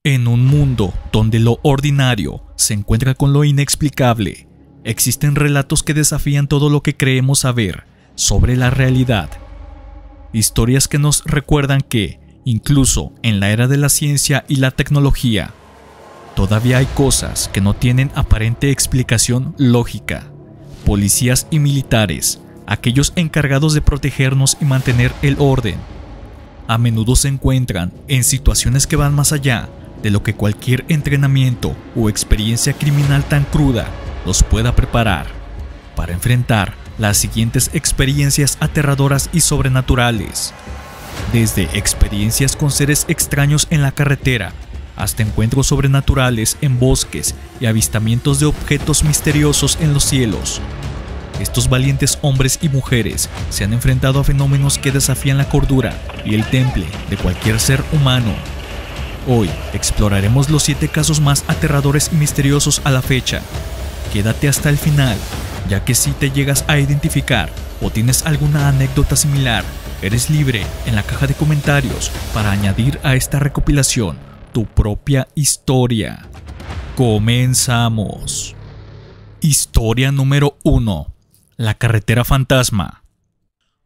En un mundo donde lo ordinario se encuentra con lo inexplicable, existen relatos que desafían todo lo que creemos saber sobre la realidad. Historias que nos recuerdan que, incluso en la era de la ciencia y la tecnología, todavía hay cosas que no tienen aparente explicación lógica. Policías y militares, aquellos encargados de protegernos y mantener el orden, a menudo se encuentran en situaciones que van más allá de lo que cualquier entrenamiento o experiencia criminal tan cruda los pueda preparar para enfrentar las siguientes experiencias aterradoras y sobrenaturales. Desde experiencias con seres extraños en la carretera hasta encuentros sobrenaturales en bosques y avistamientos de objetos misteriosos en los cielos. Estos valientes hombres y mujeres se han enfrentado a fenómenos que desafían la cordura y el temple de cualquier ser humano. Hoy exploraremos los 7 casos más aterradores y misteriosos a la fecha. Quédate hasta el final, ya que si te llegas a identificar o tienes alguna anécdota similar, eres libre en la caja de comentarios para añadir a esta recopilación tu propia historia. Comenzamos. Historia número 1. La carretera fantasma.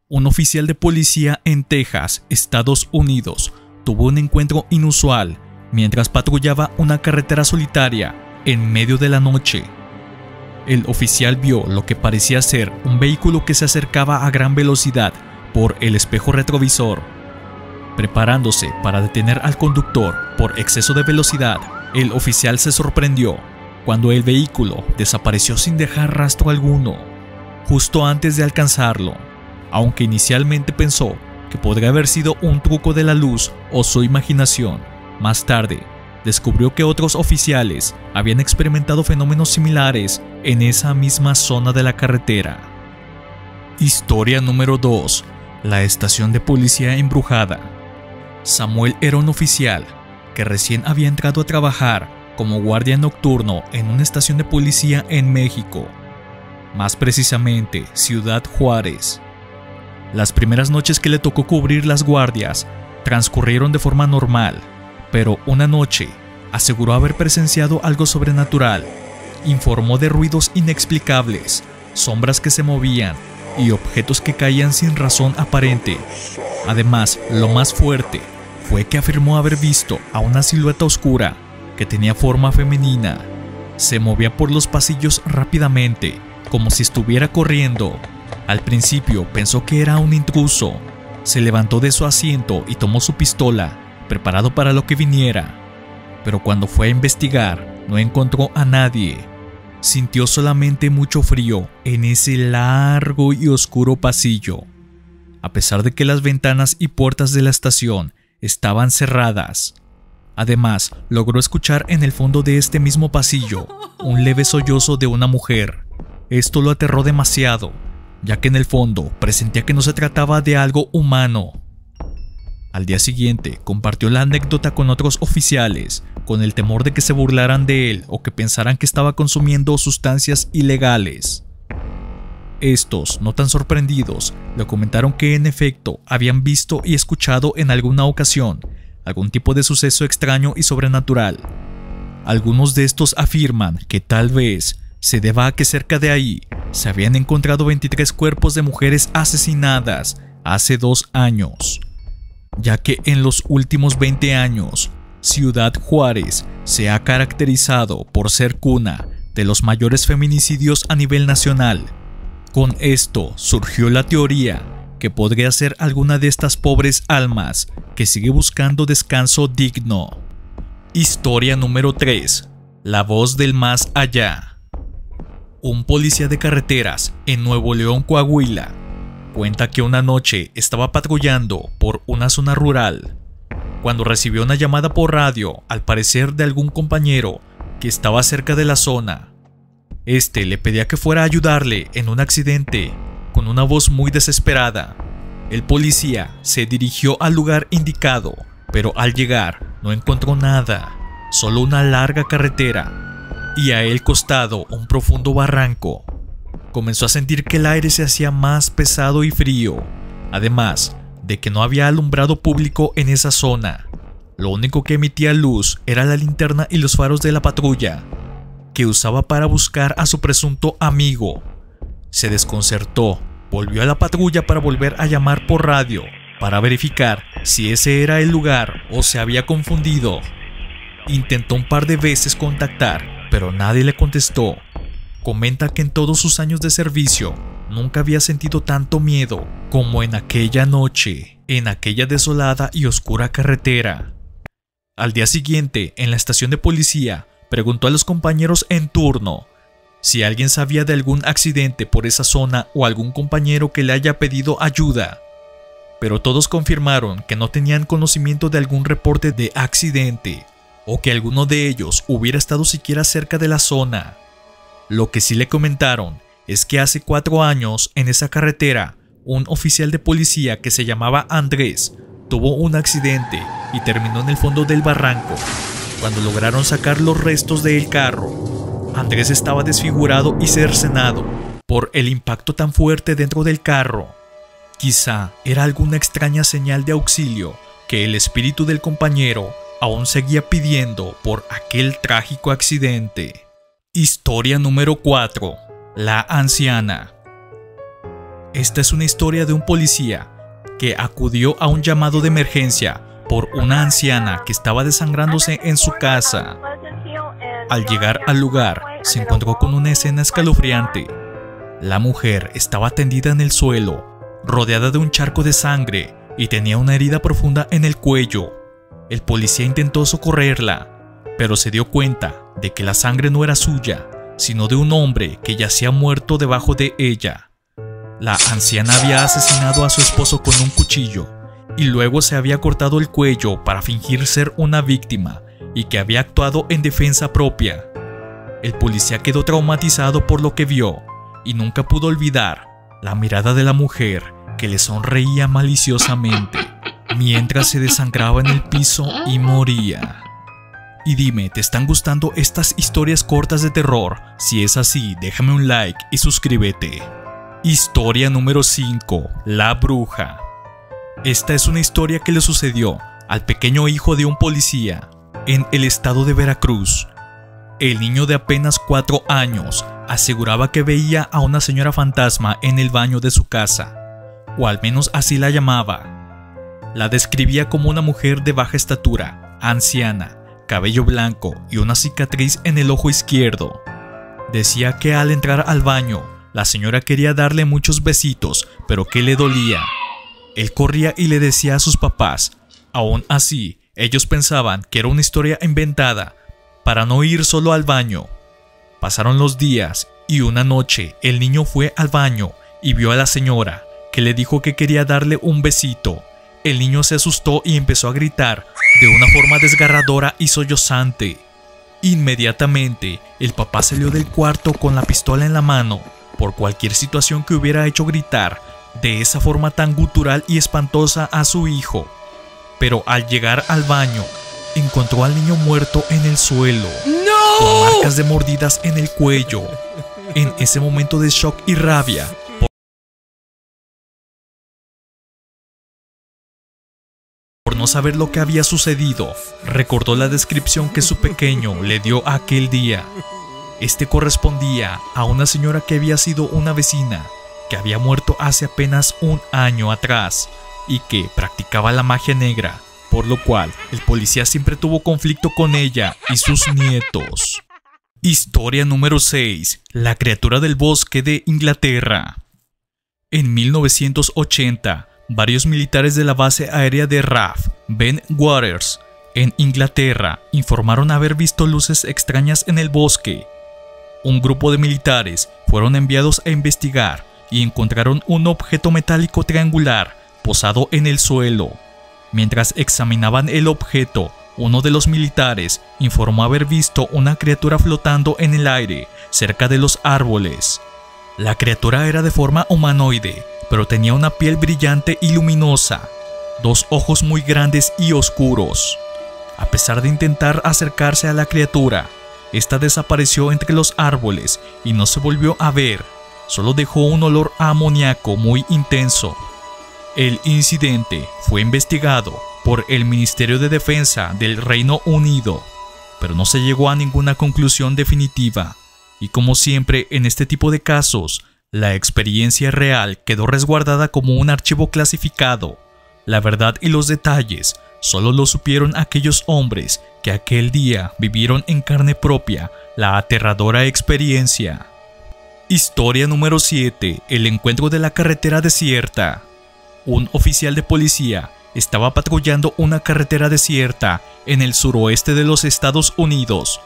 Un oficial de policía en Texas, Estados Unidos, tuvo un encuentro inusual mientras patrullaba una carretera solitaria en medio de la noche. El oficial vio lo que parecía ser un vehículo que se acercaba a gran velocidad por el espejo retrovisor. Preparándose para detener al conductor por exceso de velocidad, el oficial se sorprendió cuando el vehículo desapareció sin dejar rastro alguno, justo antes de alcanzarlo. Aunque inicialmente pensó que podría haber sido un truco de la luz o su imaginación, más tarde descubrió que otros oficiales habían experimentado fenómenos similares en esa misma zona de la carretera. Historia número 2. La estación de policía embrujada. Samuel era un oficial que recién había entrado a trabajar como guardia nocturno en una estación de policía en México, más precisamente Ciudad Juárez. Las primeras noches que le tocó cubrir las guardias transcurrieron de forma normal, pero una noche aseguró haber presenciado algo sobrenatural. Informó de ruidos inexplicables, sombras que se movían y objetos que caían sin razón aparente. Además, lo más fuerte fue que afirmó haber visto a una silueta oscura que tenía forma femenina. Se movía por los pasillos rápidamente, como si estuviera corriendo. Al principio pensó que era un intruso. Se levantó de su asiento y tomó su pistola, preparado para lo que viniera. Pero cuando fue a investigar, no encontró a nadie. Sintió solamente mucho frío en ese largo y oscuro pasillo. A pesar de que las ventanas y puertas de la estación estaban cerradas. Además, logró escuchar en el fondo de este mismo pasillo un leve sollozo de una mujer. Esto lo aterró demasiado, ya que en el fondo presentía que no se trataba de algo humano. Al día siguiente compartió la anécdota con otros oficiales, con el temor de que se burlaran de él o que pensaran que estaba consumiendo sustancias ilegales. Estos, no tan sorprendidos, le comentaron que en efecto habían visto y escuchado en alguna ocasión algún tipo de suceso extraño y sobrenatural. Algunos de estos afirman que tal vez se deba a que cerca de ahí se habían encontrado 23 cuerpos de mujeres asesinadas hace 2 años, ya que en los últimos 20 años, Ciudad Juárez se ha caracterizado por ser cuna de los mayores feminicidios a nivel nacional. Con esto surgió la teoría que podría ser alguna de estas pobres almas que sigue buscando descanso digno. Historia número 3. La voz del más allá. Un policía de carreteras en Nuevo León, Coahuila, cuenta que una noche estaba patrullando por una zona rural cuando recibió una llamada por radio, al parecer de algún compañero que estaba cerca de la zona. Este le pedía que fuera a ayudarle en un accidente con una voz muy desesperada. El policía se dirigió al lugar indicado, pero al llegar no encontró nada, solo una larga carretera y a el costado un profundo barranco. Comenzó a sentir que el aire se hacía más pesado y frío, además de que no había alumbrado público en esa zona. Lo único que emitía luz era la linterna y los faros de la patrulla, que usaba para buscar a su presunto amigo. Se desconcertó, volvió a la patrulla para volver a llamar por radio, para verificar si ese era el lugar o se había confundido. Intentó un par de veces contactar, pero nadie le contestó. Comenta que en todos sus años de servicio nunca había sentido tanto miedo como en aquella noche, en aquella desolada y oscura carretera. Al día siguiente, en la estación de policía, preguntó a los compañeros en turno si alguien sabía de algún accidente por esa zona o algún compañero que le haya pedido ayuda, pero todos confirmaron que no tenían conocimiento de algún reporte de accidente o que alguno de ellos hubiera estado siquiera cerca de la zona. Lo que sí le comentaron es que hace 4 años en esa carretera, un oficial de policía que se llamaba Andrés tuvo un accidente y terminó en el fondo del barranco. Cuando lograron sacar los restos del carro, Andrés estaba desfigurado y cercenado por el impacto tan fuerte dentro del carro. Quizá era alguna extraña señal de auxilio que el espíritu del compañero aún seguía pidiendo por aquel trágico accidente. Historia número 4. La anciana. Esta es una historia de un policía que acudió a un llamado de emergencia por una anciana que estaba desangrándose en su casa. Al llegar al lugar, se encontró con una escena escalofriante. La mujer estaba tendida en el suelo, rodeada de un charco de sangre y tenía una herida profunda en el cuello. El policía intentó socorrerla, pero se dio cuenta de que la sangre no era suya, sino de un hombre que yacía muerto debajo de ella. La anciana había asesinado a su esposo con un cuchillo y luego se había cortado el cuello para fingir ser una víctima y que había actuado en defensa propia. El policía quedó traumatizado por lo que vio y nunca pudo olvidar la mirada de la mujer que le sonreía maliciosamente mientras se desangraba en el piso y moría. Y dime, ¿te están gustando estas historias cortas de terror? Si es así, déjame un like y suscríbete. Historia número 5. La bruja. Esta es una historia que le sucedió al pequeño hijo de un policía en el estado de Veracruz. El niño de apenas 4 años aseguraba que veía a una señora fantasma en el baño de su casa, o al menos así la llamaba. La describía como una mujer de baja estatura, anciana, cabello blanco y una cicatriz en el ojo izquierdo. Decía que al entrar al baño, la señora quería darle muchos besitos, pero que le dolía. Él corría y le decía a sus papás. Aún así, ellos pensaban que era una historia inventada para no ir solo al baño. Pasaron los días y una noche el niño fue al baño y vio a la señora, que le dijo que quería darle un besito. El niño se asustó y empezó a gritar de una forma desgarradora y sollozante. Inmediatamente, el papá salió del cuarto con la pistola en la mano, por cualquier situación que hubiera hecho gritar de esa forma tan gutural y espantosa a su hijo. Pero al llegar al baño, encontró al niño muerto en el suelo, con marcas de mordidas en el cuello. En ese momento de shock y rabia, por no saber lo que había sucedido, recordó la descripción que su pequeño le dio aquel día. Este correspondía a una señora que había sido una vecina, que había muerto hace apenas 1 año atrás y que practicaba la magia negra, por lo cual el policía siempre tuvo conflicto con ella y sus nietos. Historia número 6. La criatura del bosque de Inglaterra. En 1980, varios militares de la base aérea de RAF, Ben Waters, en Inglaterra, informaron haber visto luces extrañas en el bosque. Un grupo de militares fueron enviados a investigar y encontraron un objeto metálico triangular posado en el suelo. Mientras examinaban el objeto, uno de los militares informó haber visto una criatura flotando en el aire cerca de los árboles. La criatura era de forma humanoide, pero tenía una piel brillante y luminosa, 2 ojos muy grandes y oscuros. A pesar de intentar acercarse a la criatura, esta desapareció entre los árboles y no se volvió a ver, solo dejó un olor a amoníaco muy intenso. El incidente fue investigado por el Ministerio de Defensa del Reino Unido, pero no se llegó a ninguna conclusión definitiva. Y como siempre en este tipo de casos, la experiencia real quedó resguardada como un archivo clasificado. La verdad y los detalles solo lo supieron aquellos hombres que aquel día vivieron en carne propia la aterradora experiencia. Historia número 7. El encuentro de la carretera desierta. Un oficial de policía estaba patrullando una carretera desierta en el suroeste de los Estados Unidos,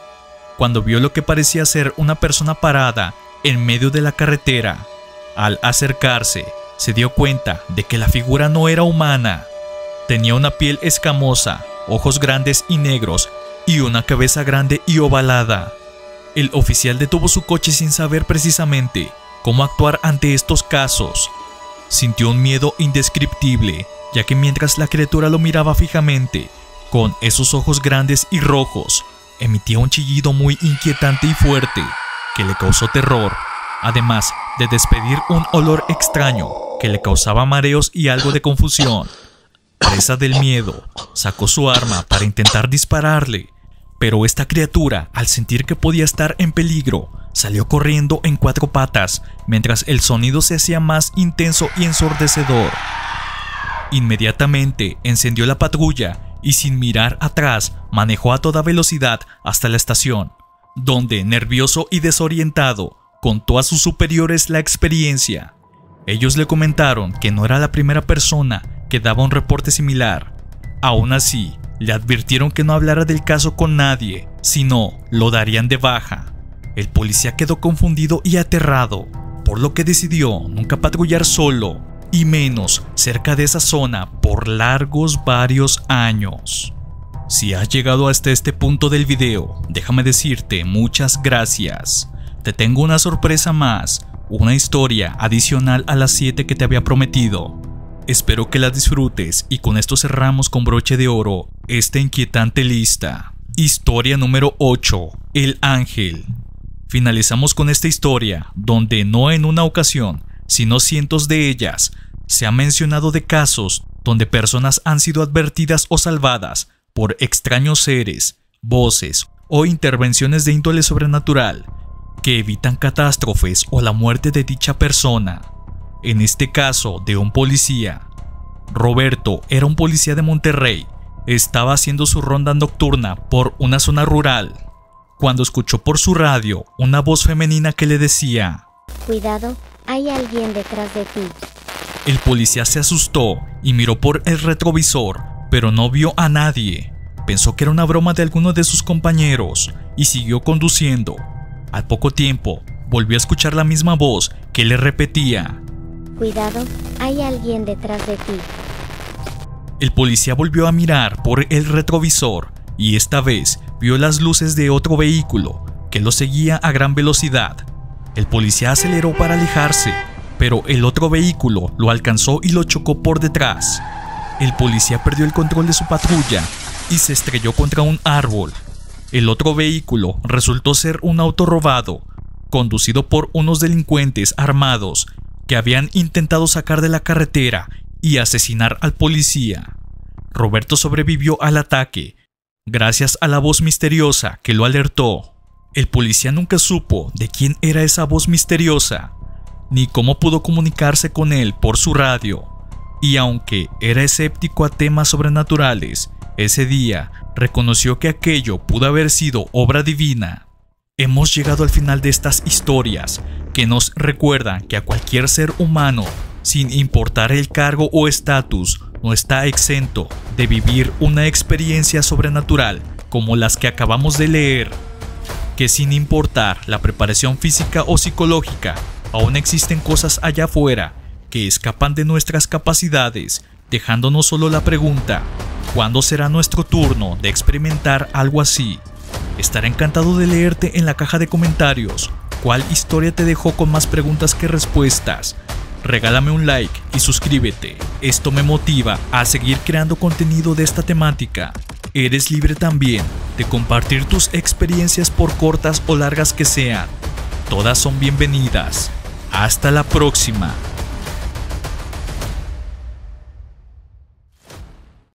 cuando vio lo que parecía ser una persona parada en medio de la carretera. Al acercarse, se dio cuenta de que la figura no era humana. Tenía una piel escamosa, ojos grandes y negros, y una cabeza grande y ovalada. El oficial detuvo su coche sin saber precisamente cómo actuar ante estos casos. Sintió un miedo indescriptible, ya que mientras la criatura lo miraba fijamente, con esos ojos grandes y rojos, emitía un chillido muy inquietante y fuerte, que le causó terror, además de despedir un olor extraño que le causaba mareos y algo de confusión. Presa del miedo, sacó su arma para intentar dispararle, pero esta criatura, al sentir que podía estar en peligro, salió corriendo en 4 patas, mientras el sonido se hacía más intenso y ensordecedor. Inmediatamente encendió la patrulla y sin mirar atrás manejó a toda velocidad hasta la estación, donde, nervioso y desorientado, contó a sus superiores la experiencia. Ellos le comentaron que no era la primera persona que daba un reporte similar. Aún así, le advirtieron que no hablara del caso con nadie, si no, lo darían de baja. El policía quedó confundido y aterrado, por lo que decidió nunca patrullar solo, y menos cerca de esa zona por largos varios años. Si has llegado hasta este punto del video, déjame decirte muchas gracias. Te tengo una sorpresa más, una historia adicional a las 7 que te había prometido. Espero que la disfrutes y con esto cerramos con broche de oro esta inquietante lista. Historia número 8. El Ángel. Finalizamos con esta historia, donde no en una ocasión, sino cientos de ellas, se ha mencionado de casos donde personas han sido advertidas o salvadas por extraños seres, voces o intervenciones de índole sobrenatural que evitan catástrofes o la muerte de dicha persona. En este caso de un policía, Roberto era un policía de Monterrey. Estaba haciendo su ronda nocturna por una zona rural, cuando escuchó por su radio una voz femenina que le decía: "Cuidado, hay alguien detrás de ti". El policía se asustó y miró por el retrovisor, pero no vio a nadie. Pensó que era una broma de alguno de sus compañeros y siguió conduciendo. Al poco tiempo, volvió a escuchar la misma voz que le repetía: "Cuidado, hay alguien detrás de ti". El policía volvió a mirar por el retrovisor y esta vez vio las luces de otro vehículo que lo seguía a gran velocidad. El policía aceleró para alejarse, pero el otro vehículo lo alcanzó y lo chocó por detrás. El policía perdió el control de su patrulla y se estrelló contra un árbol. El otro vehículo resultó ser un auto robado, conducido por unos delincuentes armados que habían intentado sacar de la carretera y asesinar al policía. Roberto sobrevivió al ataque gracias a la voz misteriosa que lo alertó. El policía nunca supo de quién era esa voz misteriosa, ni cómo pudo comunicarse con él por su radio. Y aunque era escéptico a temas sobrenaturales, ese día reconoció que aquello pudo haber sido obra divina. Hemos llegado al final de estas historias que nos recuerdan que a cualquier ser humano, sin importar el cargo o estatus, no está exento de vivir una experiencia sobrenatural como las que acabamos de leer, que sin importar la preparación física o psicológica, aún existen cosas allá afuera que escapan de nuestras capacidades, dejándonos solo la pregunta: ¿cuándo será nuestro turno de experimentar algo así? Estaré encantado de leerte en la caja de comentarios cuál historia te dejó con más preguntas que respuestas. Regálame un like y suscríbete, esto me motiva a seguir creando contenido de esta temática. Eres libre también de compartir tus experiencias por cortas o largas que sean. Todas son bienvenidas. Hasta la próxima.